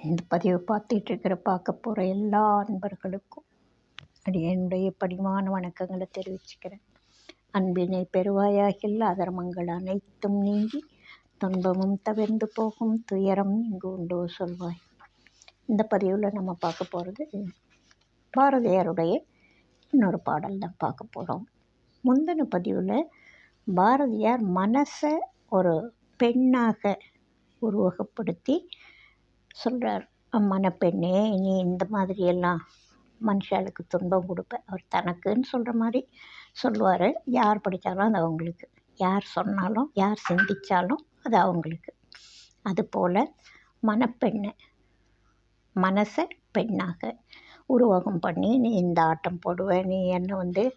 இந்த பதிவை பார்க்க போகிற எல்லா அன்பர்களுக்கும் என்னுடைய பணிவான வணக்கங்களை தெரிவிச்சுக்கிறேன். அன்பினை பெருவாயாகில் அதர்மங்கள் அனைத்தும் நீங்கி துன்பமும் தவிர்ந்து போகும் துயரம் இங்கு உண்டோ சொல்வாய். இந்த பதிவில் நம்ம பார்க்க போகிறது பாரதியாருடைய இன்னொரு பாடல் தான் பார்க்க போகிறோம். முந்தின பதிவில் பாரதியார் மனசை ஒரு பெண்ணாக உருவகப்படுத்தி சொல்கிறார். மணப்பெண்ணே, நீ இந்த மாதிரியெல்லாம் மனுஷாளுக்கு துன்பம் கொடுப்ப. அவர் தனக்குன்னு சொல்கிற மாதிரி சொல்லுவார். யார் படித்தாலும் அது அவங்களுக்கு, யார் சொன்னாலும் யார் சிந்தித்தாலும் அது அவங்களுக்கு. அதுபோல் மணப்பெண்ணை மனசை பெண்ணாக உருவகம் பண்ணி நீ இந்த ஆட்டம் போடுவ, நீ என்னை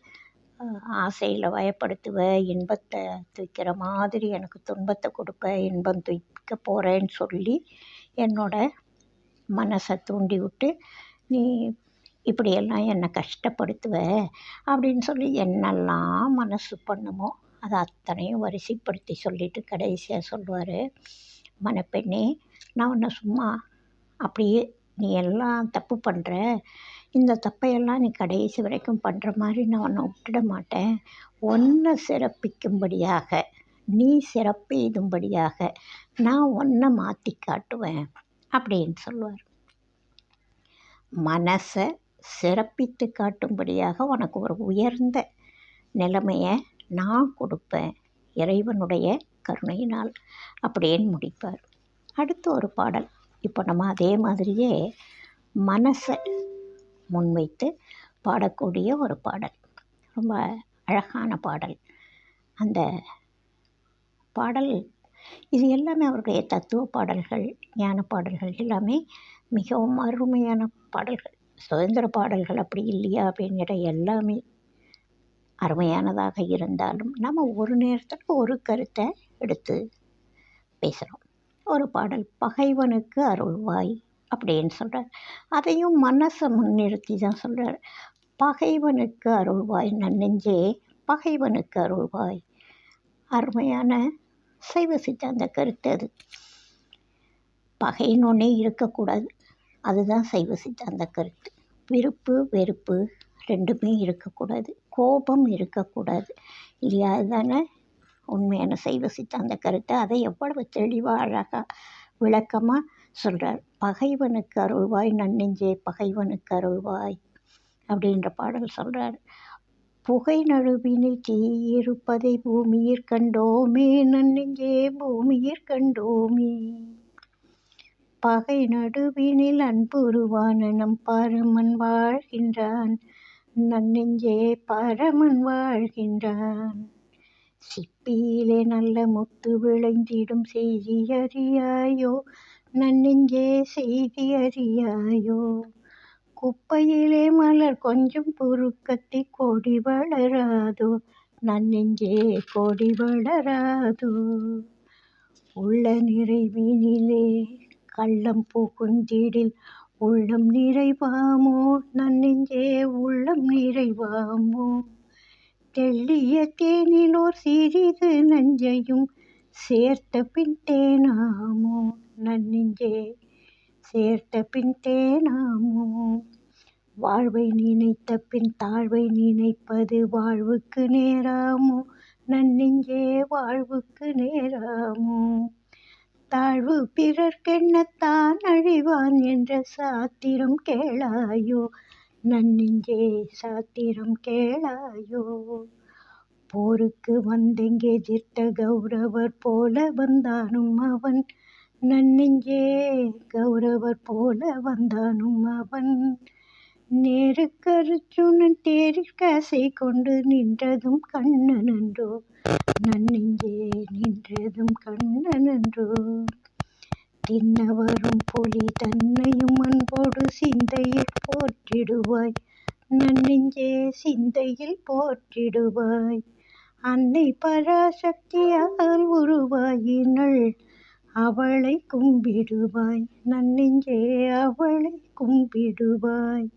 ஆசையில் வயப்படுத்துவ, இன்பத்தை தூக்கிற மாதிரி எனக்கு துன்பத்தை கொடுப்ப, இன்பம் தூக்க போகிறேன்னு சொல்லி என்னோட மனசை தூண்டி விட்டு நீ இப்படியெல்லாம் என்னை கஷ்டப்படுத்துவ அப்படின்னு சொல்லி என்னெல்லாம் மனசு பண்ணுமோ அதை அத்தனையும் வரிசைப்படுத்தி சொல்லிவிட்டு கடைசியாக சொல்லுவார், மணப்பெண்ணே, நான் உன்னை சும்மா அப்படியே நீ எல்லாம் தப்பு பண்ணுற, இந்த தப்பையெல்லாம் நீ கடைசி வரைக்கும் பண்ணுற மாதிரி நான் உன்னை விட்டுட மாட்டேன். ஒன்றை சிறப்பிக்கும்படியாக, நீ சிறப்பெய்தும்படியாக நான் ஒன்றை மாற்றி காட்டுவேன் அப்படின்னு சொல்லுவார். மனசை சிறப்பித்து காட்டும்படியாக உனக்கு ஒரு உயர்ந்த நிலைமையை நான் கொடுப்பேன் இறைவனுடைய கருணையினால் அப்படின்னு முடிப்பார். அடுத்த ஒரு பாடல், இப்போ நம்ம அதே மாதிரியே மனசை முன்வைத்து பாடக்கூடிய ஒரு பாடல், ரொம்ப அழகான பாடல். அந்த பாடல் இது எல்லாமே அவருடைய தத்துவ பாடல்கள், ஞான பாடல்கள் எல்லாமே மிகவும் அருமையான பாடல்கள். சுதந்திர பாடல்கள் அப்படி இல்லையா அப்படிங்கிற எல்லாமே அருமையானதாக இருந்தாலும் நம்ம ஒரு நேரத்துக்கு ஒரு கருத்தை எடுத்து பேசுகிறோம். ஒரு பாடல் பகைவனுக்கு அருள்வாய் அப்படின்னு சொல்கிறார். அதையும் மனசை முன்னிறுத்தி தான் சொல்கிறார். பகைவனுக்கு அருள்வாய் நன்னெஞ்சே, பகைவனுக்கு அருள்வாய். அருமையான சைவ சித்தாந்த கருத்து அது. பகையினொன்னே இருக்கக்கூடாது, அதுதான் சைவ சித்தாந்த கருத்து. விருப்பு வெறுப்பு ரெண்டுமே இருக்கக்கூடாது, கோபம் இருக்கக்கூடாது இல்லையா? அதுதானே உண்மையான சைவ சித்தாந்த கருத்து. அதை எவ்வளவு தெளிவாக அழகாக விளக்கமாக சொல்கிறார். பகைவனுக்கு அருள்வாய் நன்னெஞ்சே, பகைவனுக்கு அருள்வாய் அப்படின்ற பாடல் சொல்கிறார். புகை நழுவினில் தீயிருப்பதை பூமியிற் கண்டோமே, நன்னெஞ்சே பூமியிற் கண்டோமே. பகை நடுவினில் அன்புருவான நம் பரமன் வாழ்கின்றான், நன்னெஞ்சே பரமன் வாழ்கின்றான். சிப்பியிலே நல்ல முத்து விளைந்திடும் செய்தி அறியாயோ, நன்னெஞ்சே செய்தி அறியாயோ. குப்பையிலே மலர் கொஞ்சம் புருக்கத்தி கொடி வளராதோ, நன்னெஞ்சே கொடி வளராதோ. உள்ள நிறைவினிலே கள்ளம் புகுந்திடில் உள்ளம் நிறைவாமோ, நன்னெஞ்சே உள்ளம் நிறைவாமோ. தெள்ளிய தேனிலோர் சிறிது நஞ்சையும் சேர்த்த பின் தேனாமோ, நன்னெஞ்சே சேர்த்த பின் தேனாமோ. வாழ்வை நினைத்த பின் தாழ்வை நினைப்பது வாழ்வுக்கு நேராமோ, நன்னெஞ்சே வாழ்வுக்கு நேராமோ. தாழ்வு பிறர்க்கென்னத்தான் அழிவான் என்ற சாத்திரம் கேளாயோ, நன்னெஞ்சே சாத்திரம் கேளாயோ. போருக்கு வந்தெங்கே எதிர்த்த கௌரவர் போல வந்தானும் அவன், நன்னெஞ்சே கௌரவர் போல வந்தானும் அவன். நேருக்கு அர்ஜுனன் தேரில் காசை கொண்டு நின்றதும் கண்ணனன்றோ, நன்னெஞ்சே நின்றதும் கண்ணனன்றோ. தின்ன வரும் புலி தன்னையும் அன்போடு சிந்தையில் போற்றிடுவாய், நன்னெஞ்சே சிந்தையில் போற்றிடுவாய். அன்னை பராசக்தியால் உருவாயினள், அவளை கும்பிடுவாய், நன்னெஞ்சே அவளை கும்பிடுவாய்.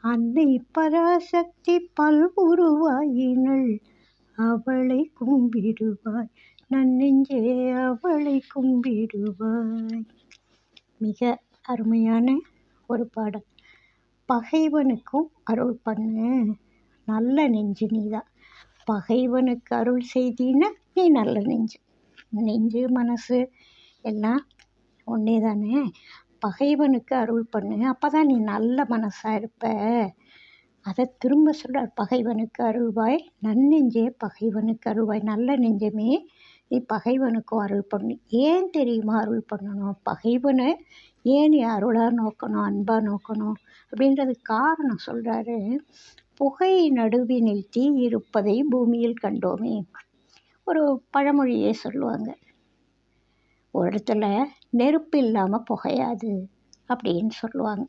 அன்னை பராசக்தி பல் உருவாயினள், அவளை கும்பிடுவாய், நன்னெஞ்சே அவளை கும்பிடுவாய். மிக அருமையான ஒரு பாடல். பகைவனுக்கும் அருள் பண்ணு, நல்ல நெஞ்சு நீதான். பகைவனுக்கு அருள் செய்தின்னா நீ நல்ல நெஞ்சு. நெஞ்சு மனசு எல்லாம் ஒன்றே தானே. பகைவனுக்கு அருள் பண்ணு, அப்போ தான் நீ நல்ல மனசாக இருப்ப. அதை திரும்ப சொல்கிறார். பகைவனுக்கு அருள்வாய் நன்னெஞ்சே, பகைவனுக்கு அருள்வாய். நல்ல நெஞ்சமே, நீ பகைவனுக்கும் அருள் பண்ணு. ஏன் தெரியுமா அருள் பண்ணணும்? பகைவனை ஏன் நீ அருளாக நோக்கணும், அன்பாக நோக்கணும் அப்படின்றதுக்கு காரணம் சொல்கிறாரு. புகை நடுவினில் தீ இருப்பதை பூமியில் கண்டோமே. ஒரு பழமொழியே சொல்லுவாங்க, ஒரு இடத்துல நெருப்பு இல்லாமல் புகையாது அப்படின்னு சொல்லுவாங்க.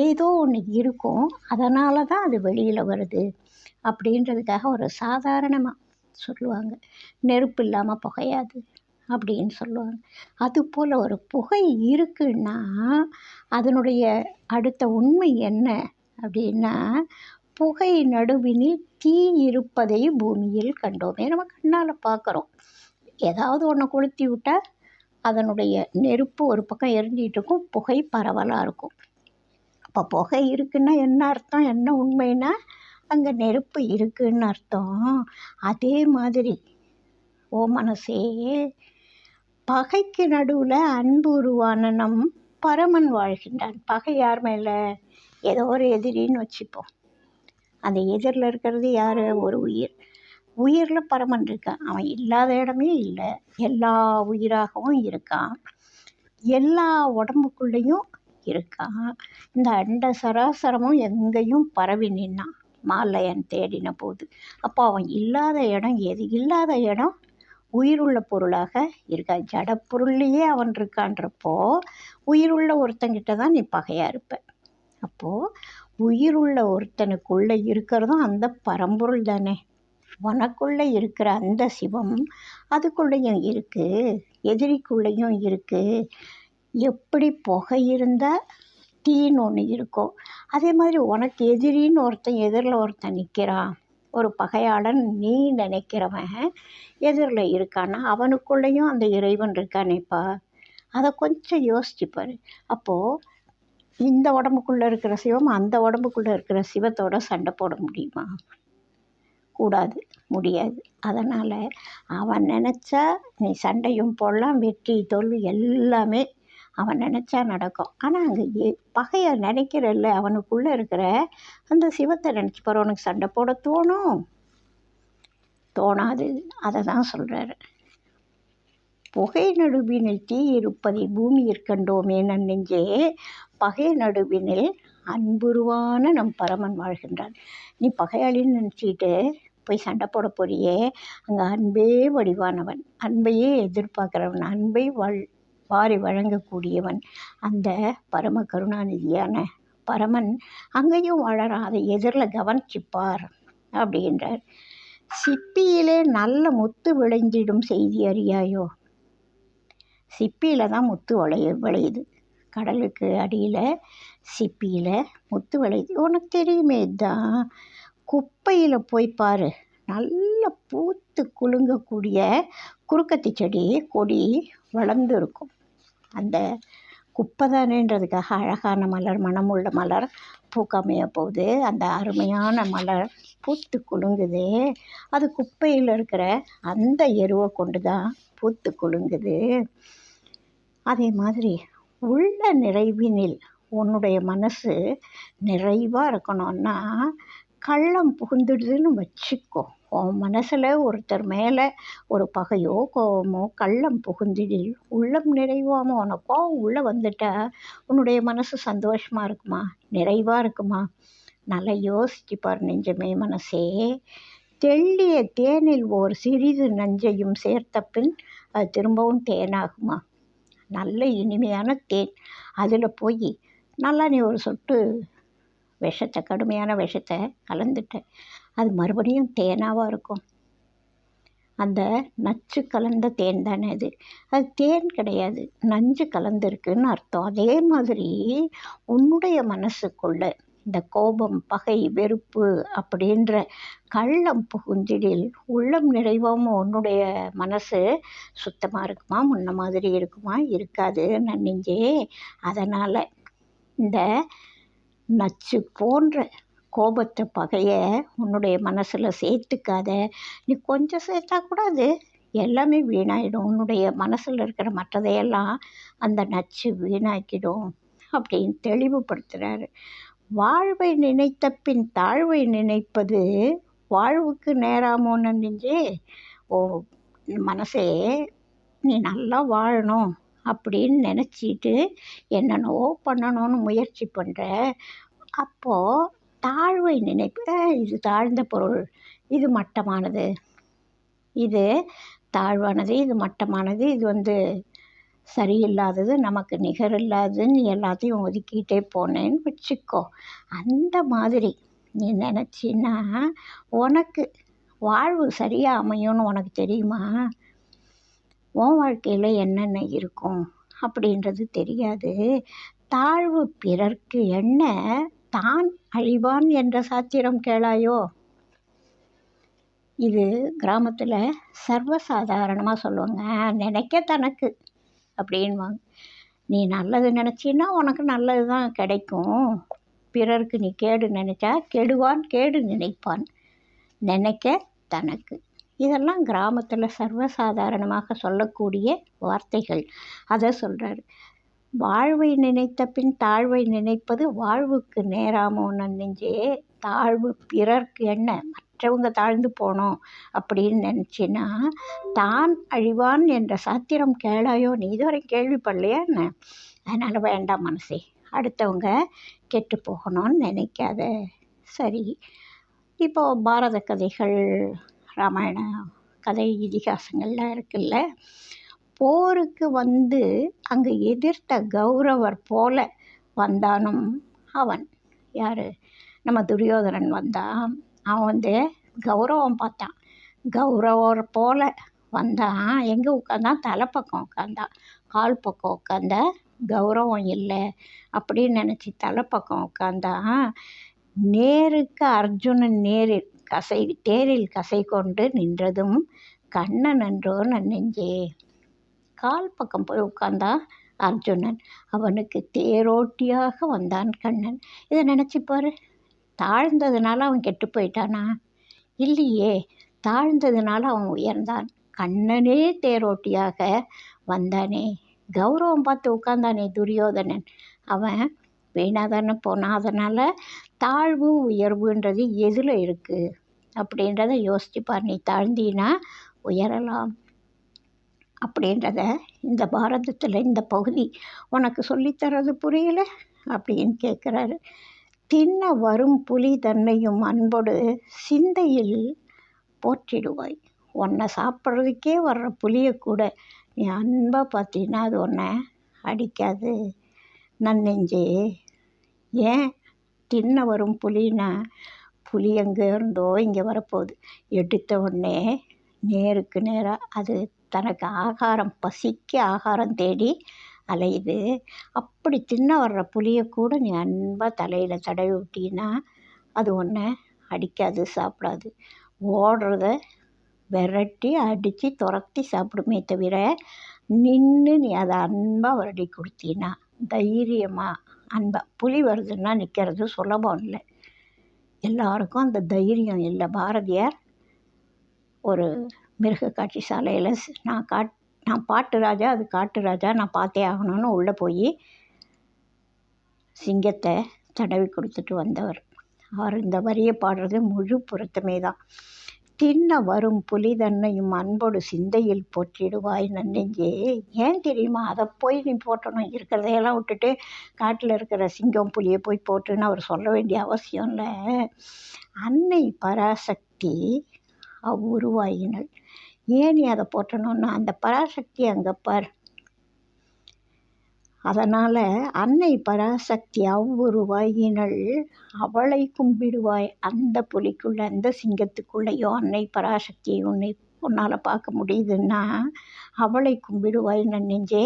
ஏதோ ஒன்று இருக்கும், அதனால தான் அது வெளியில் வருது அப்படின்றதுக்காக ஒரு சாதாரணமாக சொல்லுவாங்க. நெருப்பு இல்லாமல் புகையாது அப்படின்னு சொல்லுவாங்க. அதுபோல் ஒரு புகை இருக்குன்னா அதனுடைய அடுத்த உண்மை என்ன அப்படின்னா, புகை நடுவினில் தீ இருப்பதை பூமியில் கண்டோமே. நம்ம கண்ணால் பார்க்குறோம். ஏதாவது ஒன்று கொளுத்தி விட்டால் அதனுடைய நெருப்பு ஒரு பக்கம் எரிஞ்சிகிட்டு இருக்கும், புகை பரவலாக இருக்கும். அப்போ புகை இருக்குன்னா என்ன அர்த்தம், என்ன உண்மைன்னா அங்கே நெருப்பு இருக்குன்னு அர்த்தம். அதே மாதிரி ஓ மனசே, பகைக்கு நடுவில் அன்பு உருவான நம் பரமன் வாழ்கின்றான். பகை யார் மேலே? ஏதோ ஒரு எதிரின்னு வச்சுப்போம். அந்த எதிரில் இருக்கிறது யார்? ஒரு உயிர். உயிரில் பரமன் இருக்கான். அவன் இல்லாத இடமே இல்லை. எல்லா உயிராகவும் இருக்கான், எல்லா உடம்புக்குள்ளேயும் இருக்கான். இந்த அண்ட சராசரமும் எங்கேயும் பரவி நின்னான் மாலையன் தேடின போது. அப்போ அவன் இல்லாத இடம் எது? இல்லாத இடம் உயிருள்ள பொருளாக இருக்கா. ஜடப்பொருள்லேயே அவன் இருக்கான்றப்போ உயிருள்ள ஒருத்தங்கிட்ட தான் நீ பகையாக இருப்ப. அப்போது உயிருள்ள ஒருத்தனுக்குள்ளே இருக்கிறதும் அந்த பரம்பொருள் தானே. உனக்குள்ளே இருக்கிற அந்த சிவம் அதுக்குள்ளேயும் இருக்குது, எதிரிக்குள்ளேயும் இருக்குது. எப்படி புகை இருந்தால் தீன்னு ஒன்று இருக்கோ, அதே மாதிரி உனக்கு எதிரின்னு எதிரில் ஒருத்தன் நிற்கிறான். ஒரு பகையாளன் நீ நினைக்கிறவன் எதிரில் இருக்கான்னா அவனுக்குள்ளேயும் அந்த இறைவன் இருக்கானேப்பா. அதை கொஞ்சம் யோசிச்சுப்பார். அப்போது இந்த உடம்புக்குள்ளே இருக்கிற சிவம் அந்த உடம்புக்குள்ளே இருக்கிற சிவத்தோட சண்டை போட முடியுமா? கூடாது, முடியாது. அதனால் அவன் நினச்சா நீ சண்டையும் போடலாம், வெற்றி தோல்வி எல்லாமே அவன் நினச்சா நடக்கும். ஆனால் அங்கே பகையை நினைக்கிறல்ல, அவனுக்குள்ளே இருக்கிற அந்த சிவத்தை நினச்சி பாரு, உனக்கு சண்டை போட தோணாது. அதை தான் சொல்கிறாரு. புகை நடுவினில் தீ இருப்பதை பூமியில் கண்டோமே நன்னெஞ்சே, பகை நடுவினில் அன்புருவான நம் பரமன் வாழ்கின்றான். நீ பகையாளின்னு நினச்சிக்கிட்டு போய் சண்டை போட போறியே, அங்கே அன்பே வடிவானவன், அன்பையே எதிர்பார்க்குறவன், அன்பை வாரி வழங்கக்கூடியவன், அந்த பரம கருணாநிதியான பரமன் அங்கேயும் வாழறான். அதை எதிரில் கவனிச்சுப்பார் அப்படின்றார். சிப்பியிலே நல்ல முத்து விளைஞ்சிடும் செய்தி அறியாயோ. சிப்பியில் தான் முத்து விளையுது. கடலுக்கு அடியில் சிப்பியில் முத்து விளையுது. உனக்கு தெரியுமே, இதுதான். குப்பையில் போய் பாரு, நல்ல பூத்து குலுங்கக்கூடிய குறுக்கத்தி செடி கொடி வளர்ந்து இருக்கும். அந்த குப்பை தானேன்றதுக்காக அழகான மலர், மனமுள்ள மலர் பூக்காமைய போகுது. அந்த அருமையான மலர் பூத்து குலுங்குது. அது குப்பையில் இருக்கிற அந்த எருவை கொண்டு தான் பூத்து குலுங்குது. அதே மாதிரி உள்ள நிறைவினில் உன்னுடைய மனசு நிறைவாக இருக்கணும்னா கள்ளம் புகுந்துடுதுன்னு வச்சுக்கோ. உன் மனசில் ஒருத்தர் மேலே ஒரு பகையோ கோபமோ கள்ளம் புகுந்துடில் உள்ளம் நிறைவாமல் உனக்கு கோபம் உள்ளே வந்துட்டா உன்னுடைய மனசு சந்தோஷமாக இருக்குமா, நிறைவாக இருக்குமா? நல்லா யோசிச்சுப்பார் நெஞ்சமே மனசே. தெள்ளிய தேனில் ஓர் சிறிது நஞ்சையும் சேர்த்த பின் அது திரும்பவும் தேனாகுமா? நல்ல இனிமையான தேன், அதில் போய் நல்லா நீ ஒரு சொட்டு விஷத்தை, கடுமையான விஷத்தை கலந்துட்டேன், அது மறுபடியும் தேனாவாக இருக்கும். அந்த நச்சு கலந்த தேன் தானே அது. அது தேன் கிடையாது, நஞ்சு கலந்துருக்குன்னு அர்த்தம். அதே மாதிரி உன்னுடைய மனசுக்குள்ள இந்த கோபம், பகை, வெறுப்பு அப்படின்ற கள்ளம் புகுந்திடில் உள்ளம் நிறைவாமல் உன்னுடைய மனசு சுத்தமாக இருக்குமா, முன்ன மாதிரி இருக்குமா? இருக்காது நன்னெஞ்சே. அதனால் இந்த நச்சு போன்ற கோபத்தை, பகையை உன்னுடைய மனசில் சேர்த்துக்காத. நீ கொஞ்சம் சேர்த்தா கூட அது எல்லாமே வீணாயிடும். உன்னுடைய மனசில் இருக்கிற மற்றதையெல்லாம் அந்த நச்சு வீணாக்கிடும் அப்படின்னு தெளிவுபடுத்துகிறாரு. வாழ்வை நினைத்த பின் தாழ்வை நினைப்பது வாழ்வுக்கு நேராமோன்னு நெஞ்சே. ஓ மனசே, நீ நல்லா வாழணும் அப்படின்னு நினச்சிட்டு என்னென்னவோ பண்ணணும்னு முயற்சி பண்ணுற. அப்போது தாழ்வை நினைப்ப, இது தாழ்ந்த பொருள், இது மட்டமானது, இது தாழ்வானது, இது மட்டமானது, இது சரியில்லாதது, நமக்கு நிகர் இல்லாததுன்னு எல்லாத்தையும் ஒதுக்கிட்டே போனேன்னு வச்சுக்கோ. அந்த மாதிரி நீ நினச்சின்னா உனக்கு வாழ்வு சரியாக அமையும்னு உனக்கு தெரியுமா? உன் வாழ்க்கையில் என்னென்ன இருக்கும் அப்படின்றது தெரியாது. தாழ்வு பிறர்க்கு என்ன தான் அழிவான் என்ற சாத்திரம் கேளாயோ. இது கிராமத்தில் சர்வசாதாரணமாக சொல்லுவாங்க. நினைக்க தனக்கு அப்படின்வாங்க. நீ நல்லது நினச்சின்னா உனக்கு நல்லது தான் கிடைக்கும். பிறருக்கு நீ கேடு நினச்சா கெடுவான் கேடு நினைப்பான். நினைக்க தனக்கு. இதெல்லாம் கிராமத்தில் சர்வசாதாரணமாக சொல்லக்கூடிய வார்த்தைகள். அதை சொல்கிறாரு. வாழ்வை நினைத்த பின் தாழ்வை நினைப்பது வாழ்வுக்கு நேராமோன்னு நெஞ்சே. தாழ்வு பிறர்க்கு என்ன, மற்றவங்க தாழ்ந்து போனோம் அப்படின்னு நினச்சின்னா தான் அழிவான் என்ற சாத்திரம் கேளாயோ. நீ இதுவரை கேள்விப்படலையா என்ன? அதனால் வேண்டாம் மனசே, அடுத்தவங்க கெட்டு போகணும்னு நினைக்காத. சரி, இப்போது பாரத கதைகள், ராமாயண கதை, இதிகாசங்கள்லாம் இருக்குல்ல. போருக்கு அங்கே எதிர்த்த கௌரவர் போல வந்தானும் அவன். யார்? நம்ம துரியோதனன் வந்தான். அவன் கௌரவம் பார்த்தான். கௌரவர் போல வந்தான். எங்கே உட்காந்தான்? தலைப்பக்கம் உட்காந்தான். கால் பக்கம் உட்காந்தா கௌரவம் இல்லை அப்படின்னு நினச்சி தலைப்பக்கம் உட்காந்தான். நேருக்கு அர்ஜுனன் தேரில் கசை கொண்டு நின்றதும் கண்ணன் என்றோ நெஞ்சே. கால் பக்கம் போய் உட்கார்ந்தான் அர்ஜுனன். அவனுக்கு தேரோட்டியாக வந்தான் கண்ணன். இதை நினச்சிப்பாரு. தாழ்ந்ததுனால அவன் கெட்டு போயிட்டானா? இல்லையே, தாழ்ந்ததுனால அவன் உயர்ந்தான். கண்ணனே தேரோட்டியாக வந்தானே. கௌரவம் பார்த்து உட்கார்ந்தானே துரியோதனன், அவன் வீணாதானே போனான். அதனால் தாழ்வு உயர்வுன்றது எதில் இருக்குது அப்படின்றத யோசிச்சுப்பார். நீ தாழ்ந்தினா உயரலாம் அப்படின்றத இந்த பாரதத்தில் இந்த பகுதி உனக்கு சொல்லித்தரது புரியல அப்படின்னு கேட்குறாரு. தின்ன வரும் புலி தன்னையும் அன்போடு சிந்தையில் போற்றிடுவாய். உன்னை சாப்பிட்றதுக்கே வர்ற புலியை கூட நீ அன்பாக பார்த்தீங்கன்னா அது உன்னை அடிக்காது நன்னெஞ்சே. ஏன் தின்ன வரும் புலின்னா, புலி எங்கே இருந்தோ இங்கே வரப்போகுது. எடுத்த உடனே நேருக்கு நேராக அது தனக்கு ஆகாரம், பசிக்கு ஆகாரம் தேடி அலையுது. அப்படி தின்ன வர்ற புலியை கூட நீ அன்பாக தலையில் தடவி விட்டீன்னா அது ஒன்றை அடிக்காது, சாப்பிடாது. ஓடுறத விரட்டி அடித்து துரத்தி சாப்பிடுமே தவிர நின்று நீ அதை அன்பாக வருடி கொடுத்தீன்னா, தைரியமாக அன்பாக. புலி வருதுன்னா நிற்கிறது சுலபம் இல்லை. எல்லாருக்கும் அந்த தைரியம் இல்லை. பாரதியார் ஒரு மிருக காட்சி சாலையில் நான் பாட்டு ராஜா, அது காட்டு ராஜா, நான் பார்த்தே ஆகணும்னு உள்ளே போய் சிங்கத்தை தடவி கொடுத்துட்டு வந்தவர். அவர் இந்த வரியை பாடுறது முழு பொருத்தமே தான். தின்ன வரும் புலி தன்னையும் அன்போடு சிந்தையில் போற்றிடுவாய் நன்னெஞ்சே. ஏன் தெரியுமா? அதை போய் நீ போட்டணும். இருக்கிறதையெல்லாம் விட்டுட்டு காட்டில் இருக்கிற சிங்கம் புலியை போய் போட்டுன்னு அவர் சொல்ல வேண்டிய அவசியம் இல்லை. அன்னை பராசக்தி அவ்வுருவாயினள். ஏன் நீ அதை போட்டணும்னா அந்த பராசக்தி அங்கே பார். அதனால் அன்னை பராசக்தி அவ்வுருவாயினள், அவளை கும்பிடுவாய். அந்த புலிக்குள்ளே, அந்த சிங்கத்துக்குள்ளேயோ அன்னை பராசக்தியை உன்னால் பார்க்க முடியுதுன்னா அவளை கும்பிடுவாய் நன்னெஞ்சே.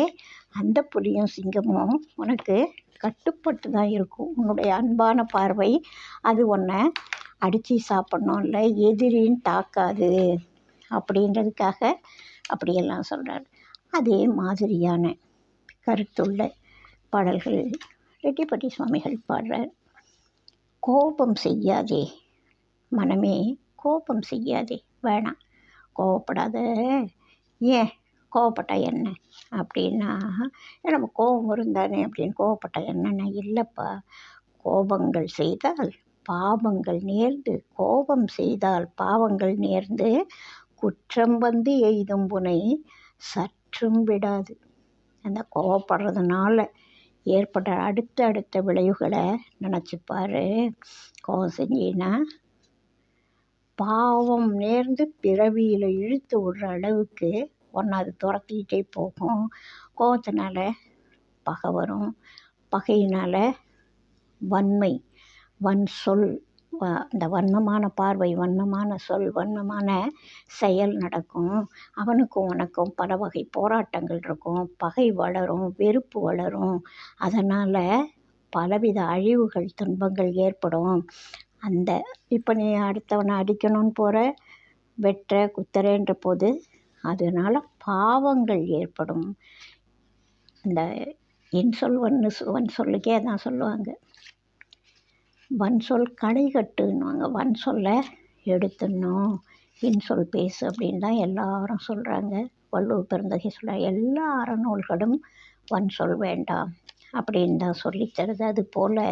அந்த புலியும் சிங்கமும் உனக்கு கட்டுப்பட்டு தான் இருக்கும். உன்னுடைய அன்பான பார்வை அது உன்னை அடித்து சாப்பிட்ணும் இல்லை, எதிரின்னு தாக்காது அப்படின்றதுக்காக அப்படியெல்லாம் சொல்கிறார். அதே மாதிரியான கருத்துள்ள பாடல்கள் ரெட்டிப்பட்டி சுவாமிகள் பாடுறார். கோபம் செய்யாதே மனமே, கோபம் செய்யாதே, வேணாம், கோவப்படாத. ஏன் கோவப்பட்டா என்ன அப்படின்னா, நம்ம கோபம் வரும் தானே அப்படின்னு கோவப்பட்டா என்னென்ன இல்லைப்பா. கோபங்கள் செய்தால் பாவங்கள் நேர்ந்து, கோபம் செய்தால் பாவங்கள் நேர்ந்து, குற்றம் வந்து எய்தும் புனை சற்றும் விடாது. அந்த கோவப்படுறதுனால ஏற்பட்ட அடுத்த விளைவுகளை நினச்சிப்பாரு. கோபம் செஞ்சீன்னா பாவம் நேர்ந்து பிறவியில் இழுத்து விடுற அளவுக்கு ஒன்று அது துரத்திக்கிட்டே போகும். கோபத்தினால பகை வரும், பகையினால் வன்மை, சொல், அந்த வன்மமான பார்வை, வன்மமான சொல், வன்மமான செயல் நடக்கும். அவனுக்கும் உனக்கும் பல வகை போராட்டங்கள் இருக்கும், பகை வளரும், வெறுப்பு வளரும். அதனால் பலவித அழிவுகள், துன்பங்கள் ஏற்படும். அந்த இப்போ நீ அடுத்தவனை அடிக்கணும்னு போகிற, வெட்டுற, குத்துறன்ற போது அதனால் பாவங்கள் ஏற்படும். இந்த இன்சொல் வன் சொல்லுக்கே அதான் சொல்லுவாங்க, வன்சொல் கடை கட்டுன்னுவாங்க. வன் சொல்ல எடுத்துடணும், இன்சொல் பேசு அப்படின்னு தான் எல்லாரும் சொல்கிறாங்க. வள்ளுவர் பெருந்தகை சொல்கிறாங்க, எல்லா அறநூல்களும் வன் சொல் வேண்டாம் அப்படின்னு தான் சொல்லித்தருது. அதுபோல்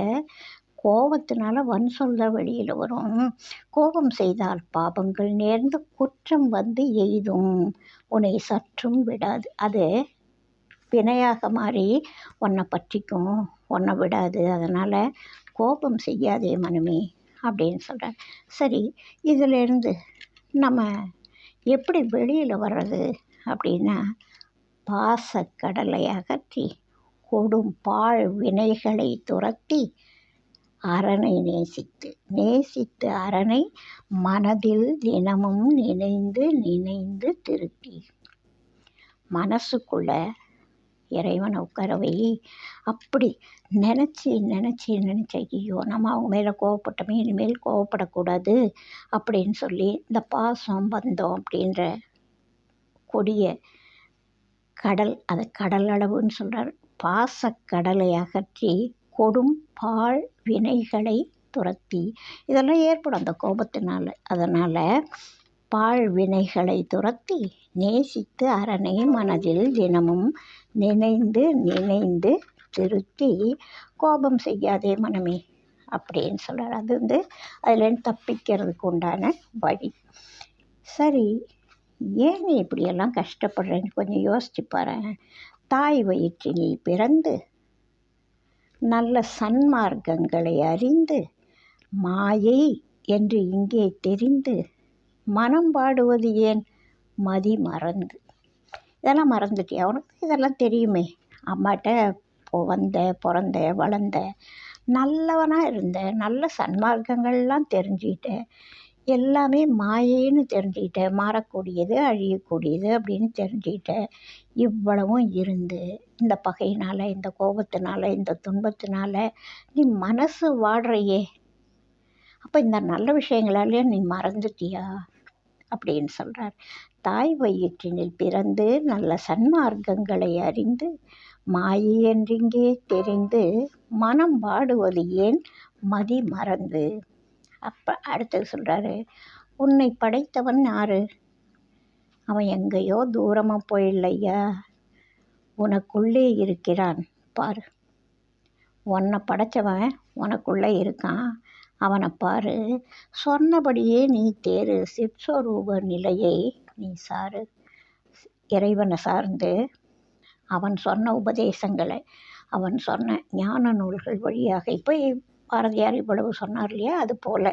கோபத்தினால வன் சொல் தான் வெளியில் வரும். கோபம் செய்தால் பாவங்கள் நேர்ந்து, குற்றம் வந்து எய்தும் உன்னை சற்றும் விடாது. அது வினையாக மாறி உன்னை பற்றிக்கும், உன்னை விடாது. அதனால் கோபம் செய்யாதே மனமே அப்படின்னு சொல்கிறார். சரி, இதிலேருந்து நம்ம எப்படி வெளியில் வர்றது அப்படின்னா, பாசக்கடலை அகற்றி கொடும் பாழ் வினைகளை துரத்தி அரணை நேசித்து அரணை மனதில் தினமும் நினைந்து திருத்தி. மனசுக்குள்ள இறைவனை உட்காரவை. அப்படி நினச்சி ஐயோ நம்ம அவங்க மேலே கோவப்பட்டோமே, இனிமேல் கோவப்படக்கூடாது அப்படின்னு சொல்லி இந்த பாசம் பந்தம் அப்படின்ற கொடிய கடல், அதை கடல் அளவுன்னு சொல்கிறார். பாசக்கடலை அகற்றி கொடும் பாழ் வினைகளை துரத்தி. இதெல்லாம் ஏற்படும் அந்த கோபத்தினால. அதனால் பாழ் வினைகளை துரத்தி நேசித்து அரணை மனதில் தினமும் நினைந்து திருத்தி. கோபம் செய்யாதே மனமே அப்படின்னு சொல்கிறார். அது அதுலேருந்து தப்பிக்கிறதுக்கு உண்டான வழி. சரி, ஏன் நீ இப்படியெல்லாம் கஷ்டப்படுறேன்னு கொஞ்சம் யோசிச்சு பாரு. தாய் வயிற்றினில் பிறந்து நல்ல சன்மார்க்கங்களை அறிந்து மாயை என்று இங்கே தெரிந்து மனம் பாடுவது ஏன் மதி மறந்து. இதெல்லாம் மறந்துட்டியா? உனக்கு இதெல்லாம் தெரியுமே. அம்மாட்ட பிறந்த வளர்ந்த, நல்லவனாக இருந்த, நல்ல சன்மார்க்கங்கள்லாம் தெரிஞ்சுக்கிட்ட, எல்லாமே மாயைன்னு தெரிஞ்சுக்கிட்ட, மாறக்கூடியது அழியக்கூடியது அப்படின்னு தெரிஞ்சுக்கிட்ட. இவ்வளவும் இருந்து இந்த பகையினால், இந்த கோபத்தினால, இந்த துன்பத்தினால நீ மனசு வாடுறையே. அப்போ இந்த நல்ல விஷயங்களாலேயே நீ மறந்துட்டியா அப்படின்னு சொல்கிறார். தாய் வயிற்றினில் பிறந்து நல்ல சன்மார்க்கங்களை அறிந்து மாயை என்றிங்கே தெரிந்து மனம் வாடுவது ஏன் மதி மறந்து. அப்போ அடுத்தது சொல்கிறாரு, உன்னை படைத்தவன் யாரு? அவன் எங்கேயோ தூரமாக போயில்லையா, உனக்குள்ளே இருக்கிறான் பாரு. உன்னை படைத்தவன் உனக்குள்ளே இருக்கான், அவனை பாரு. சொன்னபடியே நீ தேறு, சிற்சொரூப நிலையை நீ சாரு. இறைவனை சார்ந்து அவன் சொன்ன உபதேசங்களை, அவன் சொன்ன ஞான நூல்கள் வழியாக, இப்போ பாரதியார் இவ்வளவு சொன்னார் இல்லையா, அது போல்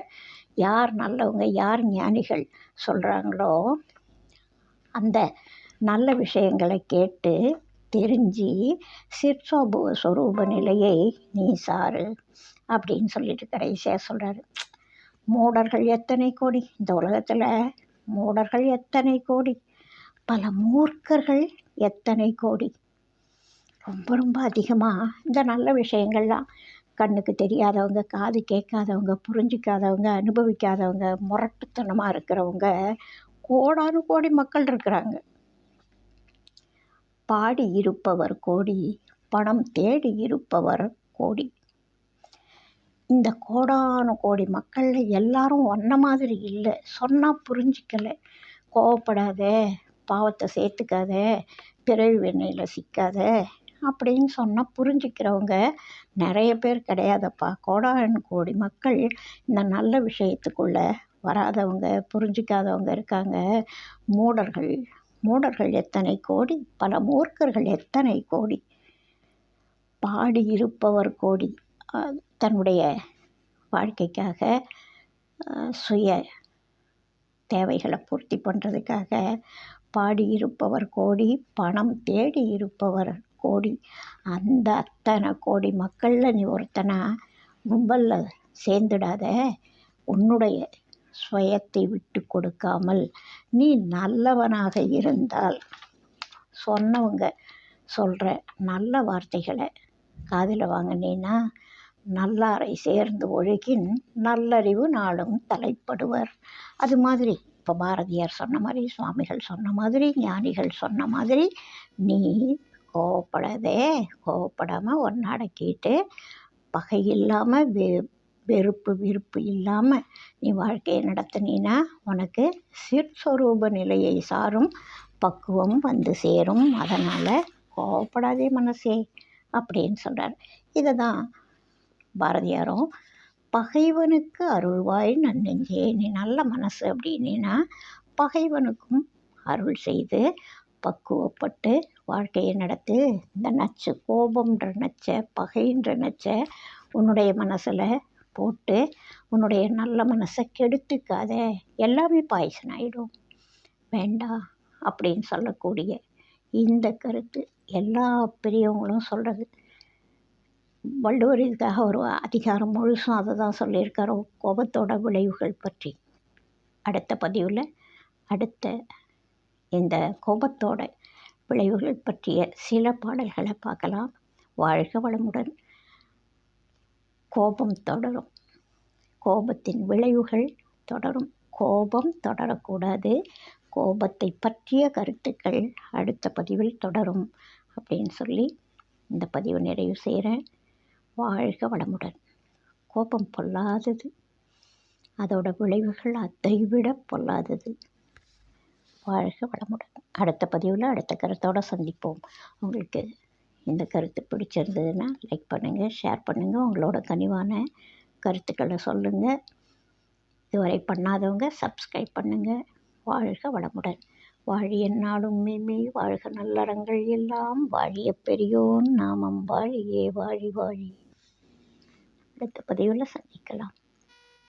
யார் நல்லவங்க, யார் ஞானிகள் சொல்கிறாங்களோ அந்த நல்ல விஷயங்களை கேட்டு தெரிஞ்சு சிற்சொரூப நிலையை நீ சாரு அப்படின்னு சொல்லிட்டு கடைசியாக சொல்கிறாரு. மூடர்கள் எத்தனை கோடி இந்த உலகத்தில், மூடர்கள் எத்தனை கோடி, பல மூர்க்கர்கள் எத்தனை கோடி. ரொம்ப அதிகமாக இந்த நல்ல விஷயங்கள்லாம் கண்ணுக்கு தெரியாதவங்க, காது கேட்காதவங்க, புரிஞ்சிக்காதவங்க, அனுபவிக்காதவங்க, முரட்டுத்தனமாக இருக்கிறவங்க கோடானு கோடி மக்கள் இருக்கிறாங்க. பாடி இருப்பவர் கோடி, பணம் தேடி இருப்பவர் கோடி. இந்த கோடானு கோடி மக்களில் எல்லாரும் ஒன்றை மாதிரி இல்லை. சொன்னால் புரிஞ்சிக்கலை. கோவப்படாத, பாவத்தை சேர்த்துக்காத, பிறவி வினையில் சிக்காத அப்படின்னு சொன்னால் புரிஞ்சிக்கிறவங்க நிறைய பேர் கிடையாதப்பா. கோடானு கோடி மக்கள் இந்த நல்ல விஷயத்துக்குள்ளே வராதவங்க, புரிஞ்சிக்காதவங்க இருக்காங்க. மூடர்கள் மூடர்கள் எத்தனை கோடி, பல மூர்க்கர்கள் எத்தனை கோடி. பாடி இருப்பவர் கோடி. தன்னுடைய வாழ்க்கைக்காக சுய தேவைகளை பூர்த்தி பண்ணுறதுக்காக பாடியிருப்பவர் கோடி, பணம் தேடி இருப்பவர் கோடி. அந்த அத்தனை கோடி மக்களில் நீ ஒருத்தனா கும்பலில் சேர்ந்துடாத. உன்னுடைய சுயத்தை விட்டு கொடுக்காமல் நீ நல்லவனாக இருந்தால் சொன்னவங்க சொல்கிற நல்ல வார்த்தைகளை காதில் வாங்கினீன்னா நல்லாரை சேர்ந்து ஒழுகின் நல்லறிவு நாளும் தலைப்படுவர். அது மாதிரி இப்போ பாரதியார் சொன்ன மாதிரி, சுவாமிகள் சொன்ன மாதிரி, ஞானிகள் சொன்ன மாதிரி நீ கோவப்படாதே. கோவப்படாமல் ஒன்று அடக்கிட்டு பகை இல்லாமல் வெறுப்பு விருப்பு இல்லாமல் நீ வாழ்க்கையை நடத்தினா உனக்கு சிற்சொரூப நிலையை சாரும் பக்குவம் வந்து சேரும். அதனால் கோவப்படாதே மனசே அப்படின்னு சொல்கிறார். இதை தான் பாரதியாரும் பகைவனுக்கு அருள்வாய் நன்னெஞ்சே, நீ நல்ல மனசு அப்படின்னா பகைவனுக்கும் அருள் செய்து பக்குவப்பட்டு வாழ்க்கையை நடத்து. இந்த நச்சு, கோபம்ன்ற நச்சை, பகைன்ற நச்சை உன்னுடைய மனசில் போட்டு உன்னுடைய நல்ல மனசை கெடுத்துக்காத. எல்லாமே பாய்சன் ஆகிடும், வேண்டாம் அப்படின்னு சொல்லக்கூடிய இந்த கருத்து எல்லா பெரியவங்களும் சொல்கிறது. வள்ளுவர் இதுக்காக ஒரு அதிகாரம் முழுசும் அதை தான் சொல்லியிருக்காரோ, கோபத்தோட விளைவுகள் பற்றி. அடுத்த பதிவில் இந்த கோபத்தோட விளைவுகள் பற்றிய சில பாடல்களை பார்க்கலாம். வாழ்க வளமுடன். கோபம் தொடரும், கோபத்தின் விளைவுகள் தொடரும். கோபம் தொடரக்கூடாது. கோபத்தை பற்றிய கருத்துக்கள் அடுத்த பதிவில் தொடரும் அப்படின்னு சொல்லி இந்த பதிவு நிறைவு செய்கிறேன். வாழ்க வளமுடன். கோபம் பொல்லாதது, அதோட விளைவுகள் அதைவிட பொல்லாதது. வாழ்க வளமுடன். அடுத்த பதிவில் அடுத்த கருத்தோடு சந்திப்போம். உங்களுக்கு இந்த கருத்து பிடிச்சிருந்ததுன்னா லைக் பண்ணுங்கள், ஷேர் பண்ணுங்கள், உங்களோட கனிவான கருத்துக்களை சொல்லுங்கள். இதுவரை பண்ணாதவங்க சப்ஸ்கிரைப் பண்ணுங்கள். வாழ்க வளமுடன். வாழி எந்நாளும் மேன்மை வாழ்க, நல்லறங்கள் எல்லாம் வாழிய பெரியோன் நாமம் வாழியே வாழி வாழி. அடுத்த பதிவில் சந்திக்கலாம்.